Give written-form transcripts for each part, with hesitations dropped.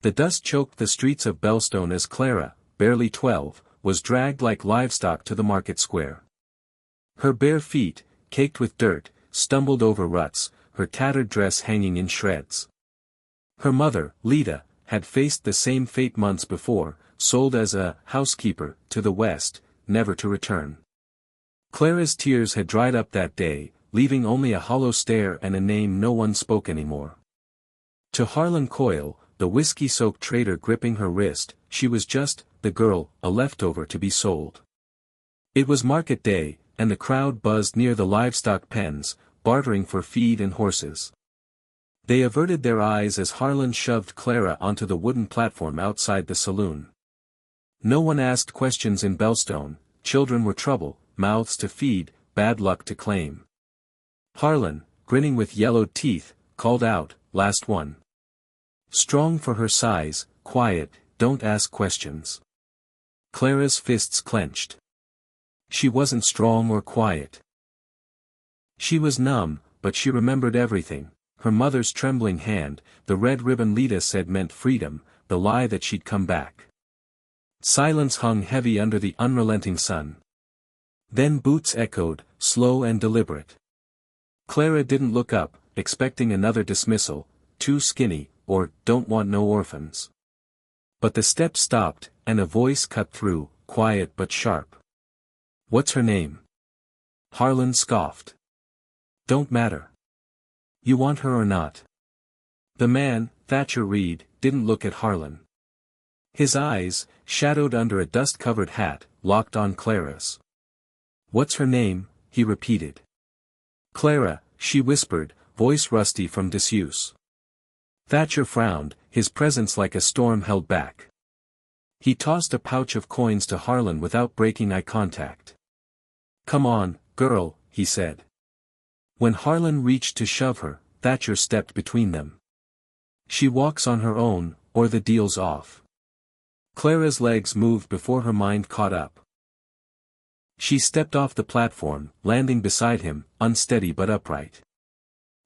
The dust choked the streets of Belstone as Clara, barely 12, was dragged like livestock to the market square. Her bare feet, caked with dirt, stumbled over ruts, her tattered dress hanging in shreds. Her mother, Lida, had faced the same fate months before, sold as a housekeeper to the West, never to return. Clara's tears had dried up that day, leaving only a hollow stare and a name no one spoke anymore. To Harlan Coyle, the whiskey-soaked trader gripping her wrist, she was just the girl, a leftover to be sold. It was market day, and the crowd buzzed near the livestock pens, bartering for feed and horses. They averted their eyes as Harlan shoved Clara onto the wooden platform outside the saloon. No one asked questions in Belstone. Children were trouble, mouths to feed, bad luck to claim. Harlan, grinning with yellowed teeth, called out, "Last one." Strong for her size, quiet, don't ask questions. Clara's fists clenched. She wasn't strong or quiet. She was numb, but she remembered everything. Her mother's trembling hand, the red ribbon Lida said meant freedom, the lie that she'd come back. Silence hung heavy under the unrelenting sun. Then boots echoed, slow and deliberate. Clara didn't look up, expecting another dismissal, too skinny, or don't want no orphans. But the steps stopped, and a voice cut through, quiet but sharp. "What's her name?" Harlan scoffed. "Don't matter. You want her or not?" The man, Thatcher Reed, didn't look at Harlan. His eyes, shadowed under a dust-covered hat, locked on Clara's. "What's her name?" he repeated. "Clara," she whispered, voice rusty from disuse. Thatcher frowned, his presence like a storm held back. He tossed a pouch of coins to Harlan without breaking eye contact. "Come on, girl," he said. When Harlan reached to shove her, Thatcher stepped between them. "She walks on her own, or the deal's off." Clara's legs moved before her mind caught up. She stepped off the platform, landing beside him, unsteady but upright.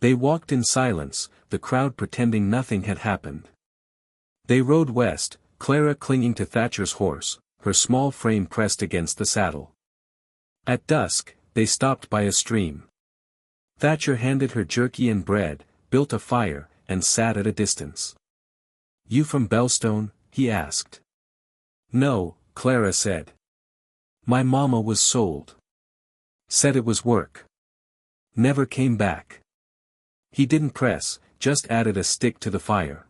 They walked in silence, the crowd pretending nothing had happened. They rode west, Clara clinging to Thatcher's horse, her small frame pressed against the saddle. At dusk, they stopped by a stream. Thatcher handed her jerky and bread, built a fire, and sat at a distance. "You from Belstone?" he asked. "No," Clara said. "My mama was sold. Said it was work. Never came back." He didn't press, just added a stick to the fire.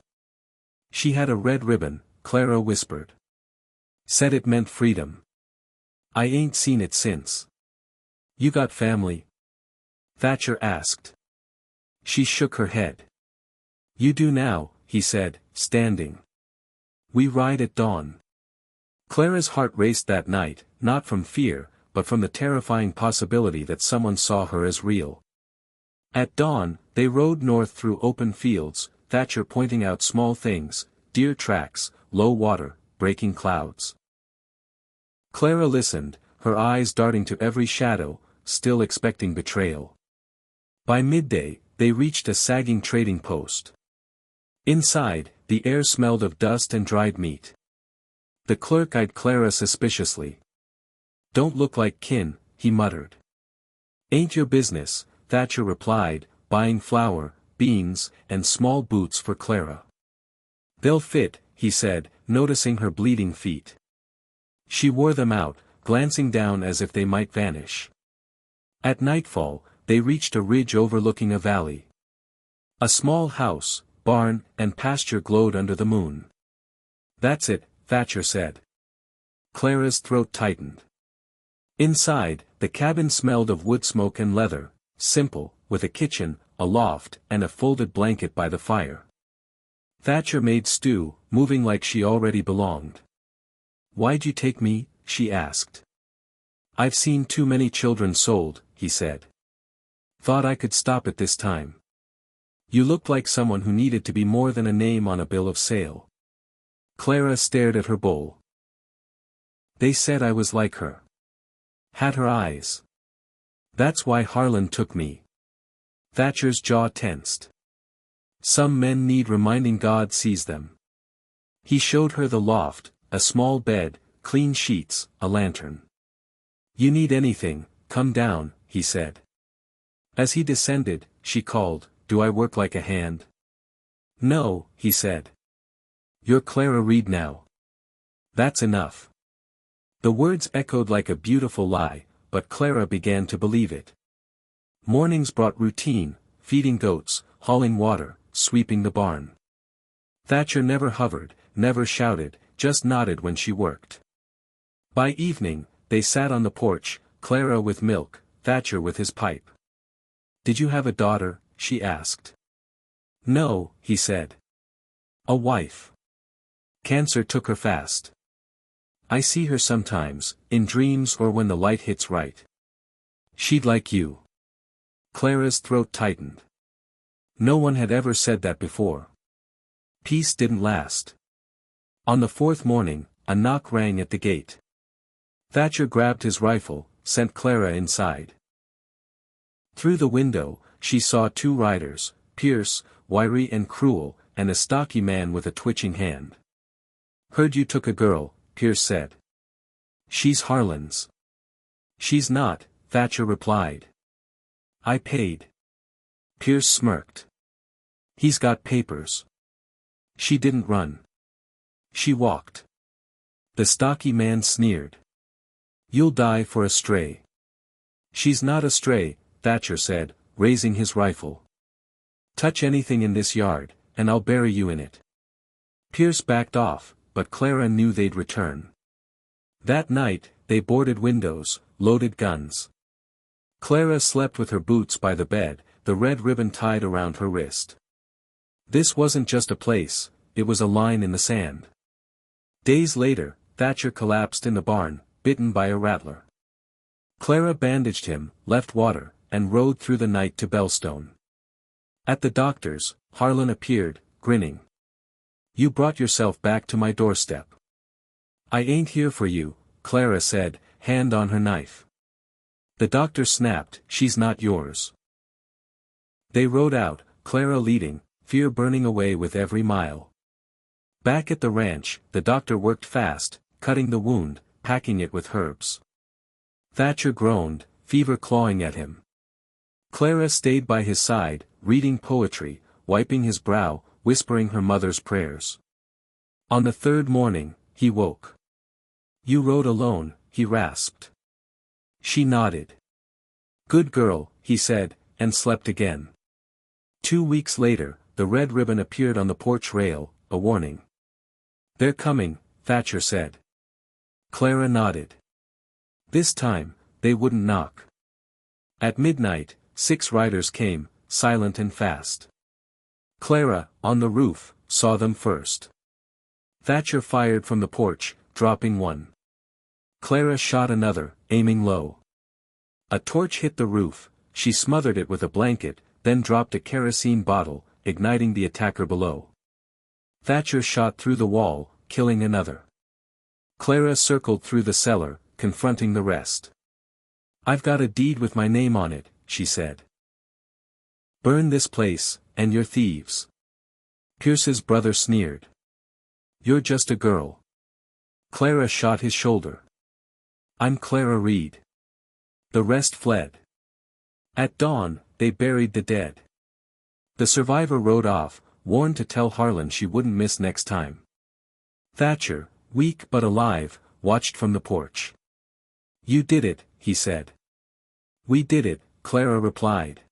"She had a red ribbon," Clara whispered. "Said it meant freedom. I ain't seen it since." "You got family?" Thatcher asked. She shook her head. "You do now," he said, standing. "We ride at dawn." Clara's heart raced that night, not from fear, but from the terrifying possibility that someone saw her as real. At dawn, they rode north through open fields, Thatcher pointing out small things, deer tracks, low water, breaking clouds. Clara listened, her eyes darting to every shadow, still expecting betrayal. By midday, they reached a sagging trading post. Inside, the air smelled of dust and dried meat. The clerk eyed Clara suspiciously. "Don't look like kin," he muttered. "Ain't your business," Thatcher replied, buying flour, beans, and small boots for Clara. "They'll fit," he said, noticing her bleeding feet. She wore them out, glancing down as if they might vanish. At nightfall, they reached a ridge overlooking a valley. A small house, barn, and pasture glowed under the moon. "That's it," Thatcher said. Clara's throat tightened. Inside, the cabin smelled of wood smoke and leather, simple, with a kitchen, a loft, and a folded blanket by the fire. Thatcher made stew, moving like she already belonged. "Why'd you take me?" she asked. "I've seen too many children sold," he said. "Thought I could stop it this time. You looked like someone who needed to be more than a name on a bill of sale." Clara stared at her bowl. "They said I was like her. Had her eyes. That's why Harlan took me." Thatcher's jaw tensed. "Some men need reminding God sees them." He showed her the loft, a small bed, clean sheets, a lantern. "You need anything, come down," he said. As he descended, she called, "Do I work like a hand?" "No," he said. "You're Clara Reed now. That's enough." The words echoed like a beautiful lie, but Clara began to believe it. Mornings brought routine, feeding goats, hauling water, sweeping the barn. Thatcher never hovered, never shouted, just nodded when she worked. By evening, they sat on the porch, Clara with milk, Thatcher with his pipe. "Did you have a daughter?" she asked. "No," he said. "A wife. Cancer took her fast. I see her sometimes, in dreams or when the light hits right. She'd like you." Clara's throat tightened. No one had ever said that before. Peace didn't last. On the fourth morning, a knock rang at the gate. Thatcher grabbed his rifle, sent Clara inside. Through the window, she saw two riders, Pierce, wiry and cruel, and a stocky man with a twitching hand. "Heard you took a girl," Pierce said. "She's Harlan's." "She's not," Thatcher replied. "I paid." Pierce smirked. "He's got papers." "She didn't run. She walked." The stocky man sneered. "You'll die for a stray." "She's not a stray," Thatcher said, raising his rifle. "Touch anything in this yard, and I'll bury you in it." Pierce backed off, but Clara knew they'd return. That night, they boarded windows, loaded guns. Clara slept with her boots by the bed, the red ribbon tied around her wrist. This wasn't just a place, it was a line in the sand. Days later, Thatcher collapsed in the barn, bitten by a rattler. Clara bandaged him, left water, and rode through the night to Bellstone. At the doctor's, Harlan appeared, grinning. "You brought yourself back to my doorstep." "I ain't here for you," Clara said, hand on her knife. The doctor snapped, "She's not yours." They rode out, Clara leading, fear burning away with every mile. Back at the ranch, the doctor worked fast, cutting the wound, packing it with herbs. Thatcher groaned, fever clawing at him. Clara stayed by his side, reading poetry, wiping his brow, whispering her mother's prayers. On the third morning, he woke. "You rode alone," he rasped. She nodded. "Good girl," he said, and slept again. 2 weeks later, the red ribbon appeared on the porch rail, a warning. "They're coming," Thatcher said. Clara nodded. This time, they wouldn't knock. At midnight, 6 riders came, silent and fast. Clara, on the roof, saw them first. Thatcher fired from the porch, dropping one. Clara shot another, aiming low. A torch hit the roof, she smothered it with a blanket, then dropped a kerosene bottle, igniting the attacker below. Thatcher shot through the wall, killing another. Clara circled through the cellar, confronting the rest. "I've got a deed with my name on it," she said. "Burn this place, and you're thieves." Pierce's brother sneered. "You're just a girl." Clara shot his shoulder. "I'm Clara Reed." The rest fled. At dawn, they buried the dead. The survivor rode off, warned to tell Harlan she wouldn't miss next time. Thatcher, weak but alive, watched from the porch. "You did it," he said. "We did it," Clara replied.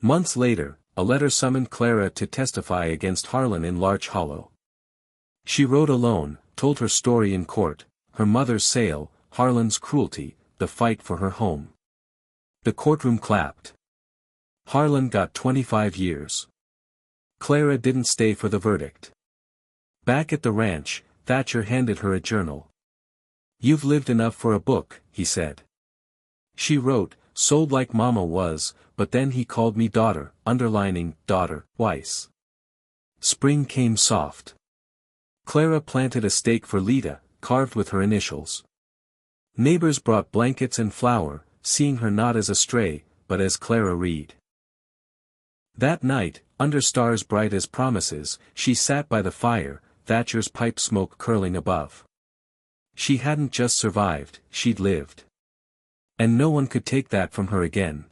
Months later, a letter summoned Clara to testify against Harlan in Larch Hollow. She rode alone, told her story in court, her mother's sale, Harlan's cruelty, the fight for her home. The courtroom clapped. Harlan got 25 years. Clara didn't stay for the verdict. Back at the ranch, Thatcher handed her a journal. "You've lived enough for a book," he said. She wrote, "Sold like Mama was, but then he called me daughter," underlining, daughter, twice. Spring came soft. Clara planted a stake for Lita, carved with her initials. Neighbors brought blankets and flour, seeing her not as a stray, but as Clara Reed. That night, under stars bright as promises, she sat by the fire, Thatcher's pipe smoke curling above. She hadn't just survived, she'd lived. And no one could take that from her again.